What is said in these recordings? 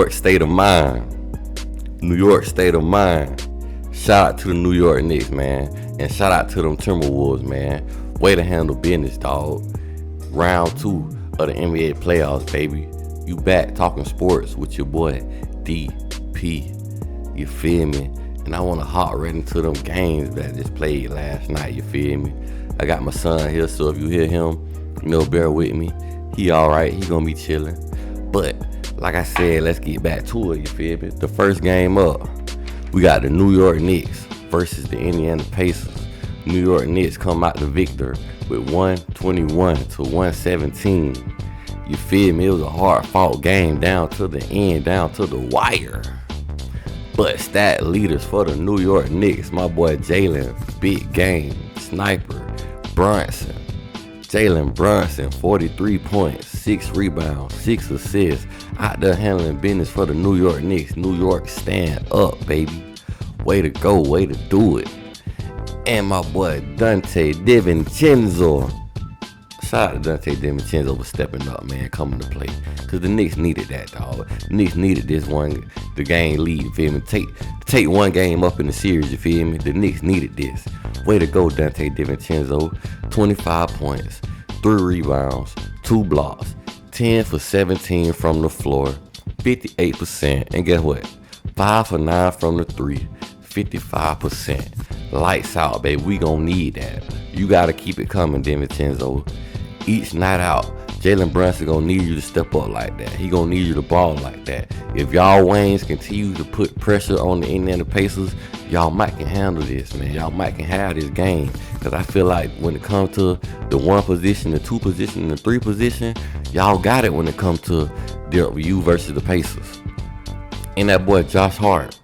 York state of mind. New York state of mind. Shout out to the New York Knicks, man. And shout out to them Timberwolves, man. Way to handle business, dog. Round 2 of the NBA playoffs, baby. You back talking sports with your boy DP. You feel me? And I want to hop right into them games that I just played last night, you feel me? I got my son here, so if you hear him, bear with me. He alright, he gonna be chilling. But, like I said, let's get back to it, you feel me? The first game up, we got the New York Knicks versus the Indiana Pacers. New York Knicks come out the victor with 121-117. You feel me? It was a hard-fought game down to the end, down to the wire. But stat leaders for the New York Knicks, my boy Jalen, big game, sniper, Brunson. Jalen Brunson, 43 points, 6 rebounds, 6 assists. Out there handling business for the New York Knicks. New York stand up, baby. Way to go, way to do it. And my boy Dante DiVincenzo. Shout out to Dante DiVincenzo for stepping up, man, coming to play. Because the Knicks needed that, dog. The Knicks needed this one, the game lead, you feel me? Take one game up in the series, you feel me? The Knicks needed this. Way to go, Dante DiVincenzo. 25 points, 3 rebounds, 2 blocks, 10 for 17 from the floor, 58%. And guess what? 5 for 9 from the 3, 55%. Lights out, baby. We gonna need that. You gotta keep it coming, DiVincenzo. Each night out, Jalen Brunson gonna need you to step up like that. He gonna need you to ball like that. If y'all Waynes continue to put pressure on the Indiana Pacers, y'all might can handle this, man. Y'all might can have this game. Because I feel like when it comes to the 1 position, the 2 position, and the 3 position, y'all got it when it comes to you versus the Pacers. And that boy Josh Hart,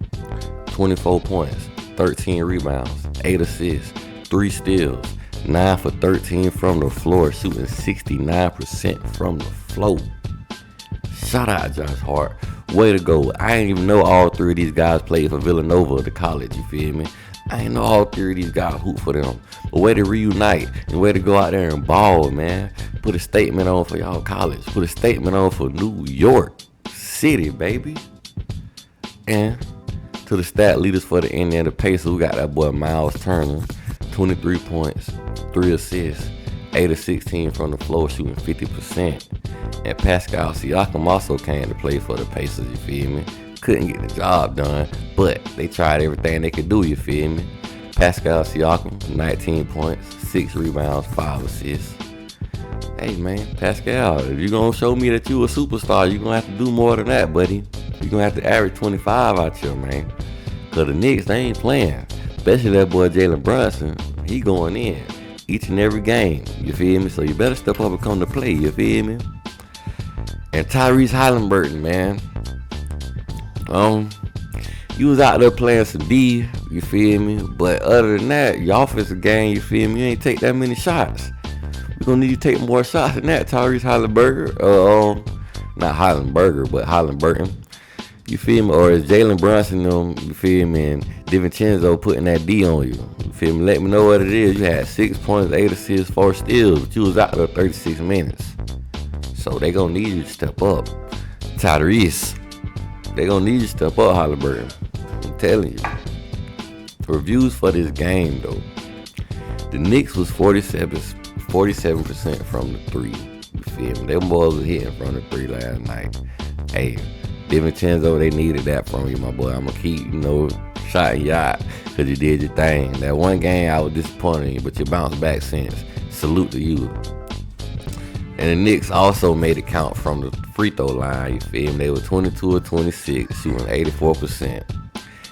24 points, 13 rebounds, 8 assists, 3 steals, 9 for 13 from the floor, shooting 69% from the floor. Shout out Josh Hart. Way to go. I ain't even know all 3 of these guys played for Villanova, the college, you feel me? I ain't know all 3 of these guys hoop for them. But way to reunite and way to go out there and ball, man. Put a statement on for y'all college. Put a statement on for New York City, baby. And to the stat leaders for the Indiana Pacers, we got that boy Miles Turner, 23 points, 3 assists, 8 of 16 from the floor, shooting 50%. And Pascal Siakam also came to play for the Pacers, you feel me? Couldn't get the job done, but they tried everything they could do, you feel me? Pascal Siakam, 19 points, 6 rebounds, 5 assists. Hey, man, Pascal, if you're going to show me that you a superstar, you're going to have to do more than that, buddy. You're going to have to average 25 out here, man. Because the Knicks, they ain't playing. Especially that boy Jalen Brunson. He going in each and every game. You feel me? So you better step up and come to play. You feel me? And Tyrese Halliburton, man. You was out there playing some D. You feel me? But other than that, your offensive game, you feel me? You ain't take that many shots. We're going to need you to take more shots than that, Tyrese Halliburton. Not Halliburton, but Halliburton. You feel me? Or is Jalen Brunson, you feel me, and DiVincenzo putting that D on you? You feel me? Let me know what it is. You had 6 points, 8 assists, 4 steals, but you was out there 36 minutes. So they gonna need you to step up. Tyrese, they gonna need you to step up, Halliburton. I'm telling you. Reviews for this game, though. The Knicks was 47% from the 3. You feel me? Them boys was hitting from the 3 last night. Hey, DiVincenzo, they needed that from you, my boy. I'm going to keep, shouting you out because you did your thing. That one game, I was disappointed in you, but you bounced back since. Salute to you. And the Knicks also made it count from the free throw line, you feel me? They were 22 of 26, shooting 84%.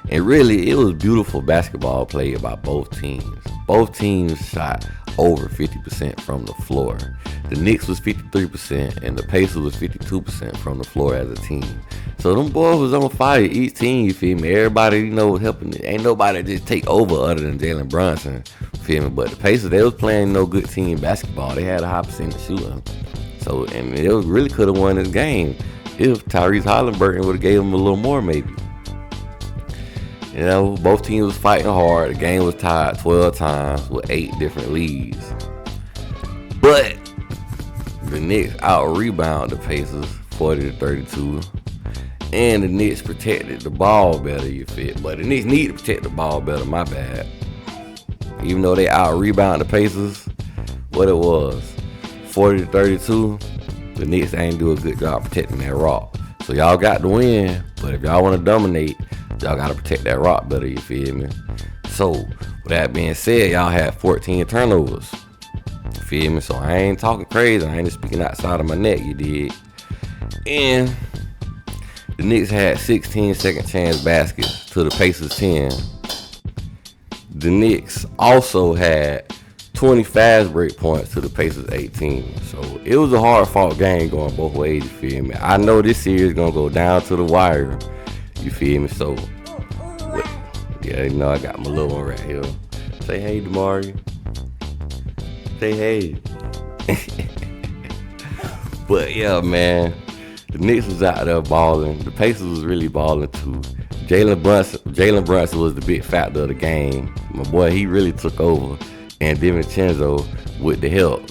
And really, it was beautiful basketball played by both teams. Both teams shot over 50% from the floor. The Knicks was 53% and the Pacers was 52% from the floor as a team. So them boys was on fire. Each team, you feel me? Everybody, was helping. Ain't nobody just take over other than Jalen Brunson, feel me? But the Pacers, they was playing no good team basketball. They had a high percentage shooting. So, and it really could have won this game if Tyrese Halliburton would have gave them a little more, maybe. Both teams was fighting hard. The game was tied 12 times with 8 different leads. But the Knicks out-rebound the Pacers 40-32. And the Knicks protected the ball better, you feel? But the Knicks need to protect the ball better, my bad. Even though they out-rebound the Pacers, what it was, 40-32, the Knicks ain't do a good job protecting that rock. So y'all got to win, but if y'all want to dominate, y'all got to protect that rock better, you feel me? So, with that being said, y'all had 14 turnovers. You feel me? So I ain't talking crazy. I ain't just speaking outside of my neck, you dig? And the Knicks had 16 second chance baskets to the Pacers 10. The Knicks also had 20 fast break points to the Pacers 18. So it was a hard fought game going both ways, you feel me? I know this series is gonna go down to the wire, you feel me? So yeah, you know I got my little one right here. Say hey, Damari. Say hey. But yeah, man, the Knicks was out there balling. The Pacers was really balling too. Jalen Brunson was the big factor of the game. My boy, he really took over. And DiVincenzo with the help.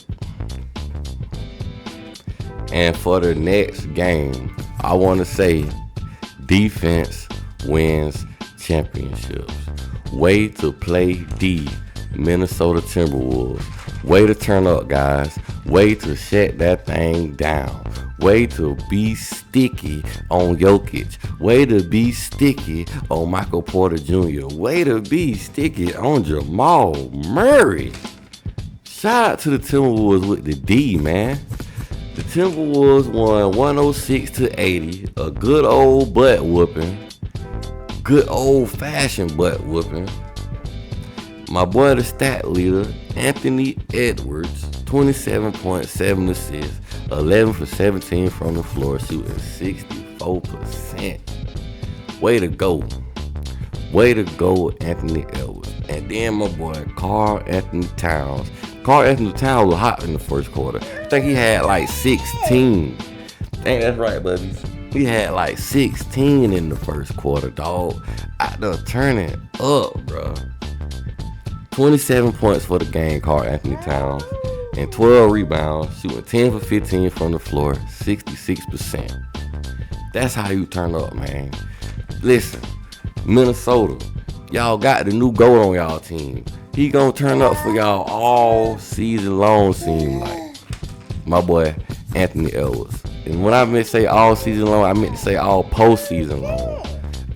And for the next game, I want to say defense wins championships. Way to play the Minnesota Timberwolves. Way to turn up, guys. Way to shut that thing down. Way to be sticky on Jokic. Way to be sticky on Michael Porter Jr. Way to be sticky on Jamal Murray. Shout out to the Timberwolves with the D, man. The Timberwolves won 106-80. A good old butt whooping. Good old fashioned butt whooping. My boy, the stat leader, Anthony Edwards, 27.7 assists, 11 for 17 from the floor, shooting 64%. Way to go. Way to go, Anthony Edwards. And then my boy, Karl Anthony Towns. Karl Anthony Towns was hot in the first quarter. I think he had like 16. Dang, that's right, buddies. He had like 16 in the first quarter, dog. Out there turning up, bro. 27 points for the game, Karl Anthony Towns, and 12 rebounds, shooting 10 for 15 from the floor, 66%. That's how you turn up, man. Listen, Minnesota, y'all got the new GOAT on y'all team. He gonna turn up for y'all all season long, seem like. My boy, Anthony Edwards. And when I meant to say all season long, I meant to say all postseason long.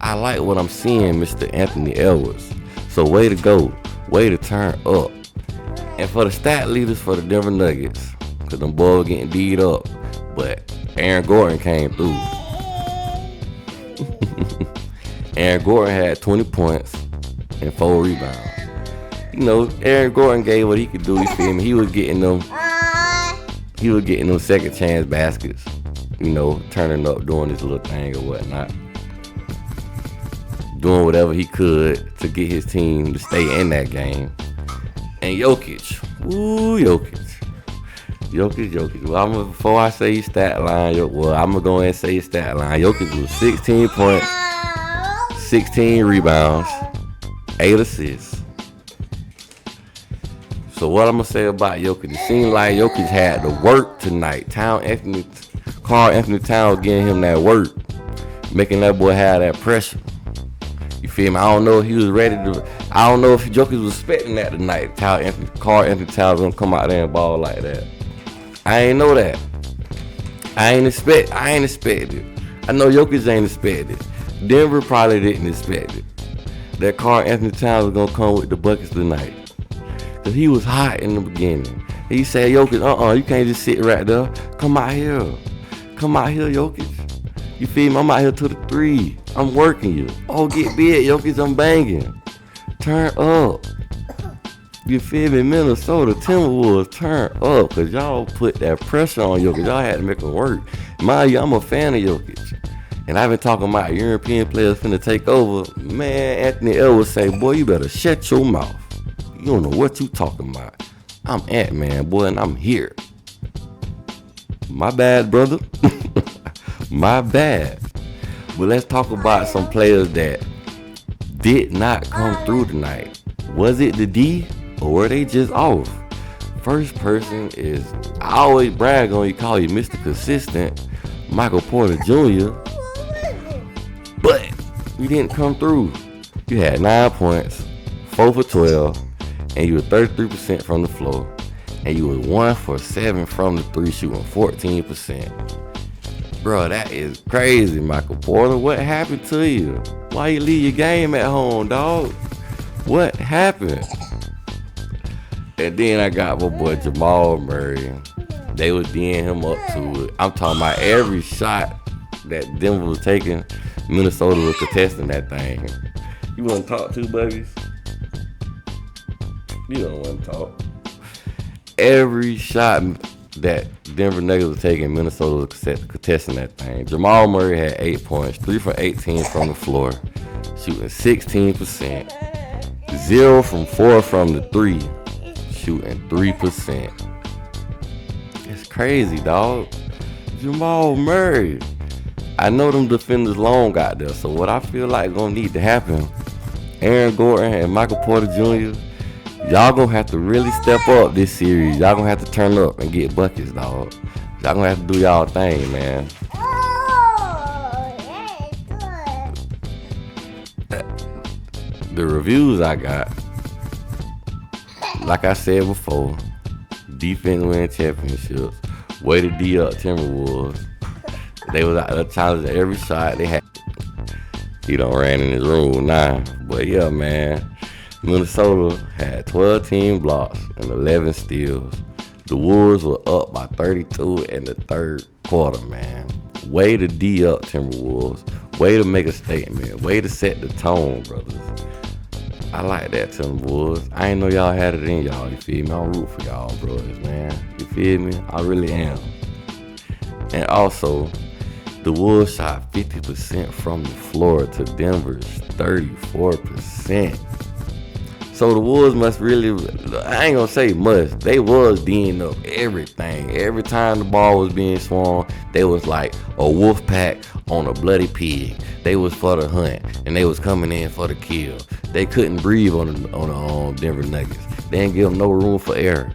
I like what I'm seeing, Mr. Anthony Edwards. So way to go. Way to turn up. And for the stat leaders for the Denver Nuggets, because them boys were getting beat up, but Aaron Gordon came through. Aaron Gordon had 20 points and 4 rebounds. You know, Aaron Gordon gave what he could do, you feel me? He was getting them second chance baskets, you know, turning up, doing his little thing or whatnot. Doing whatever he could to get his team to stay in that game. And Jokic. Jokic. Well, before I say his stat line, I'm going to go ahead and say his stat line. Jokic was 16 points, 16 rebounds, 8 assists. So what I'm going to say about Jokic, it seemed like Jokic had to work tonight. Karl Anthony Towns getting him that work, making that boy have that pressure. You feel me? I don't know if he was ready to. I don't know if Jokic was expecting that tonight. Karl Anthony Towns gonna come out there and ball like that. I ain't know that. I ain't expect it. I know Jokic ain't expect it. Denver probably didn't expect it. That Karl Anthony Towns was gonna come with the buckets tonight. Cause he was hot in the beginning. He said, Jokic, you can't just sit right there. Come out here, Jokic. You feel me? I'm out here to the 3. I'm working you. Oh, get big, Jokic, I'm banging. Turn up. You feel me? Minnesota Timberwolves, turn up. Because y'all put that pressure on Jokic. Y'all had to make him work. Mind you, I'm a fan of Jokic. And I've been talking about European players finna take over. Man, Anthony Edwards say, boy, you better shut your mouth. You don't know what you talking about. I'm Ant-Man, boy, and I'm here. My bad, brother. My bad. But let's talk about some players that did not come through tonight. Was it the D or were they just off? First person is, I always brag on you, call you Mr. Consistent, Michael Porter Jr. You didn't come through. You had 9 points, 4 for 12, and you were 33% from the floor. And you were 1 for 7 from the 3, shooting 14%. Bro, that is crazy, Michael Porter. What happened to you? Why you leave your game at home, dog? What happened? And then I got my boy Jamal Murray. They was D'ing him up to it. I'm talking about every shot that Denver was taking, Minnesota was contesting that thing. You want to talk to, buddies? You don't want to talk. Every shot that Denver Nuggets was taking, Minnesota was contesting that thing. Jamal Murray had 8 points, 3 for 18 from the floor, shooting 16%. 0 from 4 from the 3, shooting 3%. It's crazy, dog. Jamal Murray. I know them defenders long out there, so what I feel like gonna need to happen, Aaron Gordon and Michael Porter Jr., y'all gonna have to really step up this series. Y'all gonna have to turn up and get buckets, dog. Y'all gonna have to do y'all thing, man. The reviews I got, like I said before, defense win championships. Way to D up Timberwolves. They was out there challenging every shot they had. He done ran in his room now. But yeah, man. Minnesota had 12 team blocks and 11 steals. The Wolves were up by 32 in the third quarter, man. Way to D up Timberwolves. Way to make a statement. Way to set the tone, brothers. I like that, Timberwolves. I ain't know y'all had it in y'all, you feel me? I'm root for y'all, brothers, man. You feel me? I really am. And also, the Wolves shot 50% from the floor to Denver's 34%. So the Wolves must really, I ain't gonna say must, they was D'ing up everything. Every time the ball was being swung, they was like a wolf pack on a bloody pig. They was for the hunt, and they was coming in for the kill. They couldn't breathe on the Denver Nuggets. They didn't give them no room for error.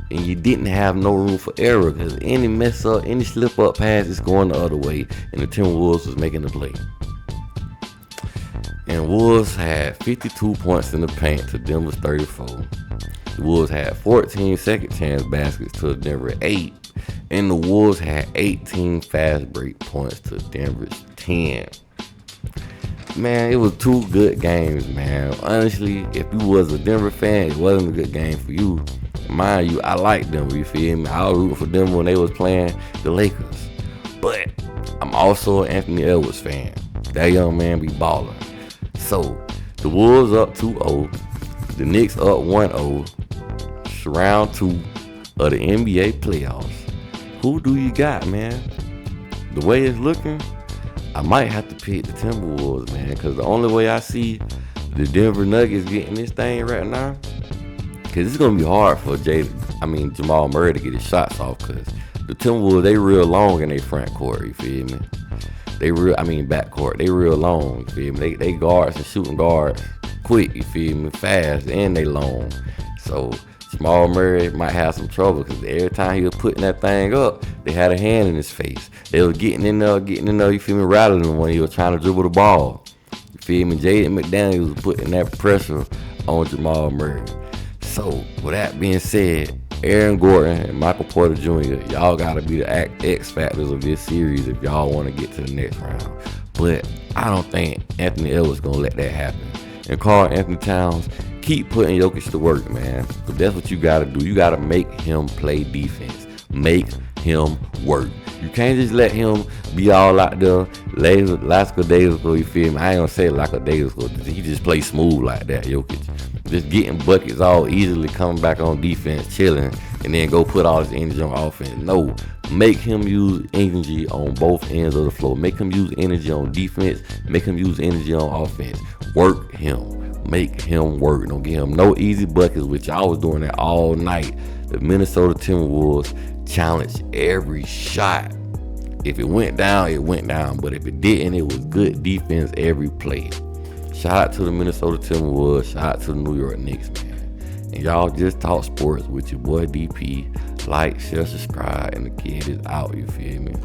And you didn't have no room for error, because any mess up, any slip up pass is going the other way, and the Timberwolves was making the play. And Wolves had 52 points in the paint to Denver's 34. The Wolves had 14 second chance baskets to Denver 8. And the Wolves had 18 fast break points to Denver's 10. Man, it was 2 good games, man. Honestly, if you was a Denver fan, it wasn't a good game for you. Mind you, I like Denver, you feel me? I was rooting for Denver when they was playing the Lakers. But I'm also an Anthony Edwards fan. That young man be balling. So, the Wolves up 2-0, the Knicks up 1-0, round 2 of the NBA playoffs. Who do you got, man? The way it's looking, I might have to pick the Timberwolves, man, because the only way I see the Denver Nuggets getting this thing right now, because it's going to be hard for Jamal Murray to get his shots off, because the Timberwolves, they real long in their front court, you feel me? Backcourt, they real long, you feel me? They guards and shooting guards quick, you feel me? Fast, and they long. So Jamal Murray might have some trouble, because every time he was putting that thing up, they had a hand in his face. They was getting in there, you feel me, rattling him when he was trying to dribble the ball. You feel me? Jaden McDaniels was putting that pressure on Jamal Murray. So, with that being said, Aaron Gordon and Michael Porter Jr., y'all got to be the X factors of this series if y'all want to get to the next round. But I don't think Anthony Edwards going to let that happen. And Karl Anthony Towns, keep putting Jokic to work, man. But that's what you got to do. You got to make him play defense. Make him work. You can't just let him be all out there lackadaisical, you feel me? I ain't gonna say lackadaisical. He just play smooth like that, Jokic. Just getting buckets all easily, coming back on defense, chilling, and then go put all his energy on offense. No, make him use energy on both ends of the floor. Make him use energy on defense. Make him use energy on offense. Work him. Make him work. Don't give him no easy buckets, which I was doing that all night. The Minnesota Timberwolves challenged every shot. If it went down, it went down. But if it didn't, it was good defense every play. Shout out to the Minnesota Timberwolves. Shout out to the New York Knicks, man. And y'all just talk sports with your boy DP. Like, share, subscribe, and the kid is out, you feel me?